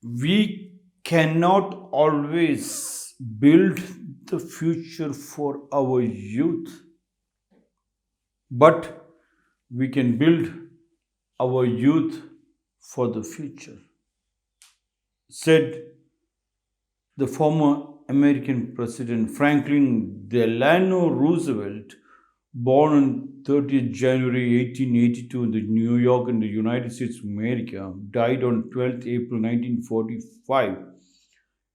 We cannot always build the future for our youth, but we can build our youth for the future, said the former American President Franklin Delano Roosevelt, born on 30th January 1882 in the New York in the United States of America, died on 12th April 1945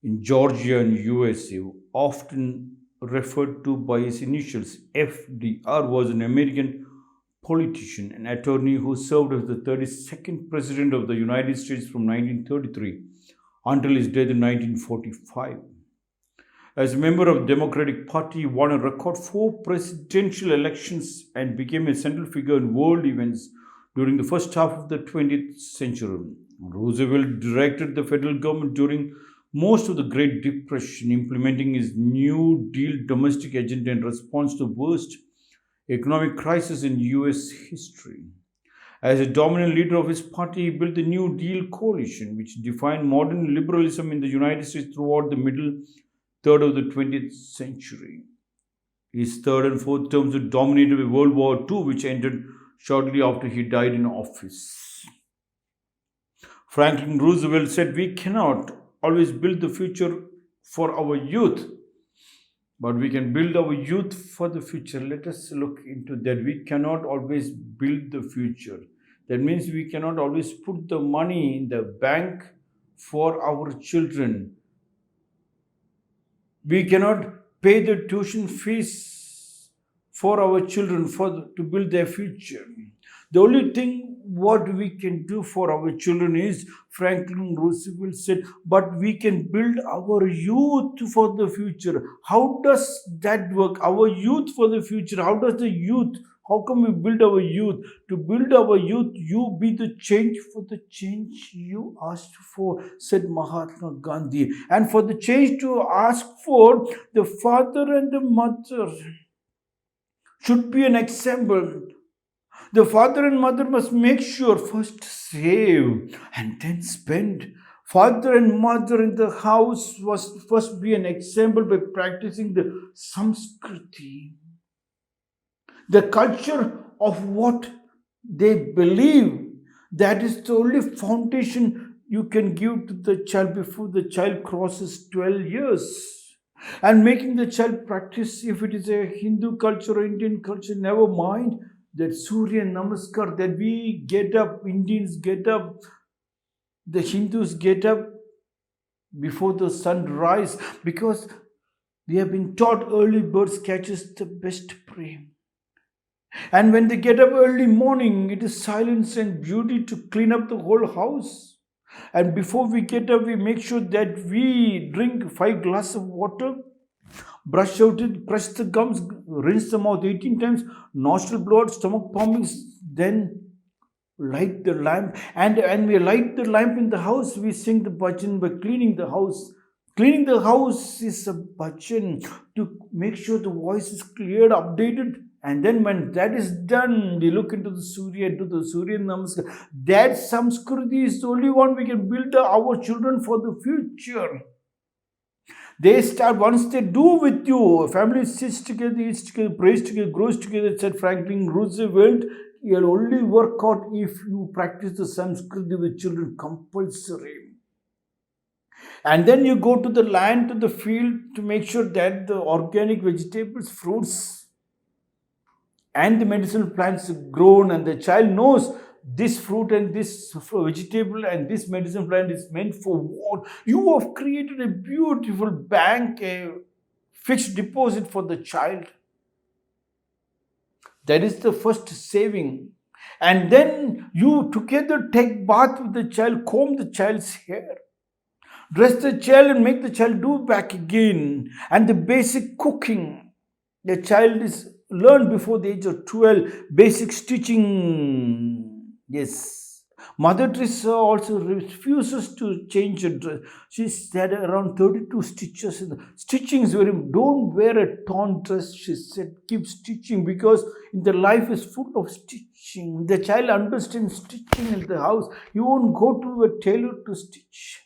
in Georgia and USA, often referred to by his initials FDR, was an American politician and attorney who served as the 32nd President of the United States from 1933 until his death in 1945. As a member of the Democratic Party, he won a record 4 presidential elections and became a central figure in world events during the first half of the 20th century. Roosevelt directed the federal government during most of the Great Depression, implementing his New Deal domestic agenda in response to the worst economic crisis in US history. As a dominant leader of his party, he built the New Deal coalition, which defined modern liberalism in the United States throughout the middle third of the 20th century. His third and fourth terms were dominated by World War II, which ended shortly after he died in office. Franklin Roosevelt said, "We cannot always build the future for our youth, but we can build our youth for the future." Let us look into that. We cannot always build the future. That means we cannot always put the money in the bank for our children. We cannot pay the tuition fees for our children to build their future. The only thing what we can do for our children is, Franklin Roosevelt said, but we can build our youth for the future. How does that work? Our youth for the future. How can we build our youth? To build our youth, you be the change for the change you asked for, said Mahatma Gandhi. And for the change to ask for, the father and the mother should be an example. The father and mother must make sure first save and then spend. Father and mother in the house must first be an example by practicing the Samskriti, the culture of what they believe. That is the only foundation you can give to the child before the child crosses 12 years. And making the child practice, if it is a Hindu culture or Indian culture, never mind, that Surya Namaskar, that we get up, Indians get up, the Hindus get up before the sun rise, because we have been taught early birds catches the best prey. And when they get up early morning, it is silence and beauty to clean up the whole house. And before we get up, we make sure that we drink 5 glasses of water, brush out it, brush the gums, rinse the mouth 18 times, nostril blow out, stomach pumping, then light the lamp. And when we light the lamp in the house, we sing the bhajan by cleaning the house. Cleaning the house is a bhajan to make sure the voice is cleared, updated. And then when that is done, we look into the Surya, do the Surya Namaskar. That Samskriti is the only one we can build our children for the future. They start, once they do with you, family sits together, eats together, prays together, grows together, said Franklin Roosevelt. You'll only work out if you practice the Samskriti with children compulsory. And then you go to the land, to the field, to make sure that the organic vegetables, fruits, and the medicinal plants are grown, and the child knows this fruit and this vegetable and this medicine plant is meant for what. You have created a beautiful bank, a fixed deposit for the child. That is the first saving. And then you together take bath with the child, comb the child's hair, dress the child and make the child do back again. And the basic cooking, the child is learned before the age of 12, basic stitching. Yes. Mother Teresa also refuses to change her dress. She said around 32 stitches. Stitching is very, don't wear a torn dress, she said. Keep stitching, because the life is full of stitching. The child understands stitching in the house. You won't go to a tailor to stitch.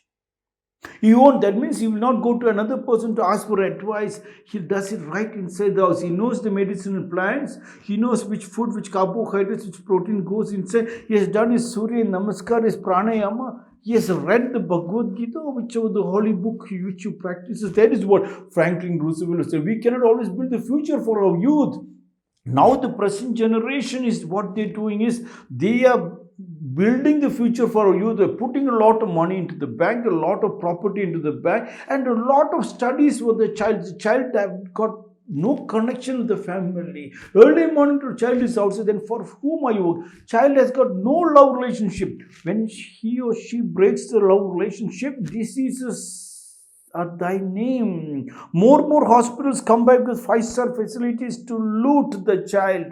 He won't. That means he will not go to another person to ask for advice. He does it right inside the house. He knows the medicinal plants. He knows which food, which carbohydrates, which protein goes inside. He has done his Surya Namaskar, his pranayama. He has read the Bhagavad Gita, whichever the holy book which you practice. That is what Franklin Roosevelt said. We cannot always build the future for our youth. Now the present generation is what they're doing is they are building the future for our youth. They're putting a lot of money into the bank, a lot of property into the bank, and a lot of studies for the child. The child have got no connection with the family. Early morning to child is outside, then for whom are you? Child has got no love relationship. When he or she breaks the love relationship, diseases are thy name. More hospitals come back with 5-star facilities to loot the child.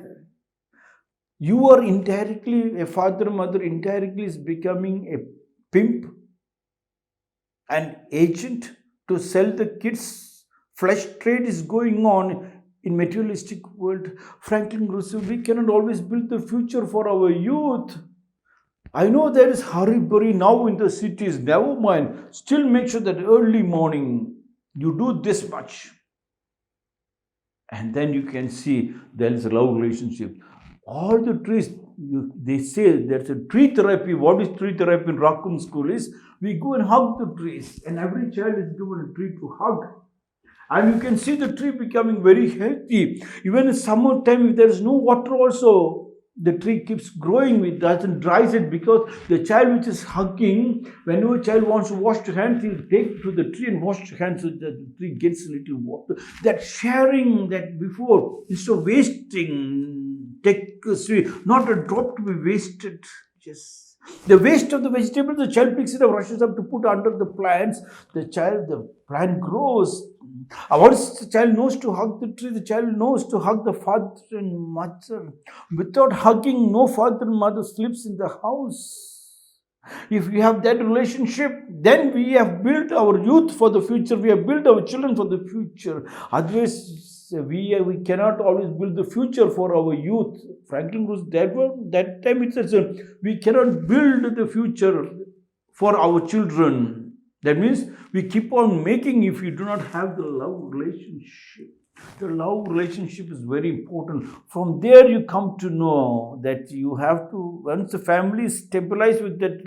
You are indirectly, a father, mother indirectly is becoming a pimp, an agent to sell the kids. Flesh trade is going on in materialistic world. Franklin Roosevelt, we cannot always build the future for our youth. I know there is hurry-burry now in the cities. Never mind. Still make sure that early morning you do this much. And then you can see there is a love relationship. All the trees, they say there's a tree therapy. What is tree therapy in Rakumjee school is we go and hug the trees, and every child is given a tree to hug. And you can see the tree becoming very healthy. Even in summertime, if there is no water also, the tree keeps growing, it doesn't dries it, because the child which is hugging, whenever child wants to wash their hands, he'll take to the tree and wash their hands so that the tree gets a little water. That sharing that before, instead of wasting, take not a drop to be wasted. Just the waste of the vegetable, the child picks it up, rushes up to put under the plants. The plant grows. Once the child knows to hug the tree, the child knows to hug the father and mother. Without hugging, no father and mother sleeps in the house. If we have that relationship, then we have built our youth for the future. We have built our children for the future. Otherwise, we cannot always build the future for our youth. Franklin Roosevelt, that time it says we cannot build the future for our children. That means we keep on making if you do not have the love relationship. The love relationship is very important. From there you come to know that you have to, once the family is stabilized with that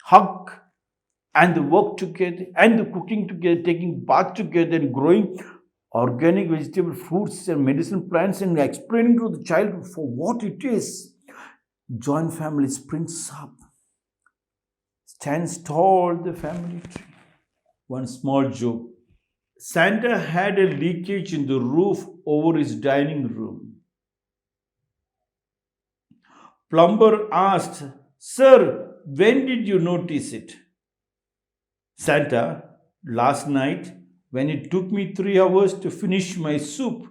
hug and the work together and the cooking together, taking bath together and growing organic vegetable, fruits and medicinal plants and explaining to the child for what it is, joint family springs up. Stands tall the family tree. One small joke. Santa had a leakage in the roof over his dining room. Plumber asked, "Sir, when did you notice it?" Santa, "Last night, when it took me 3 hours to finish my soup."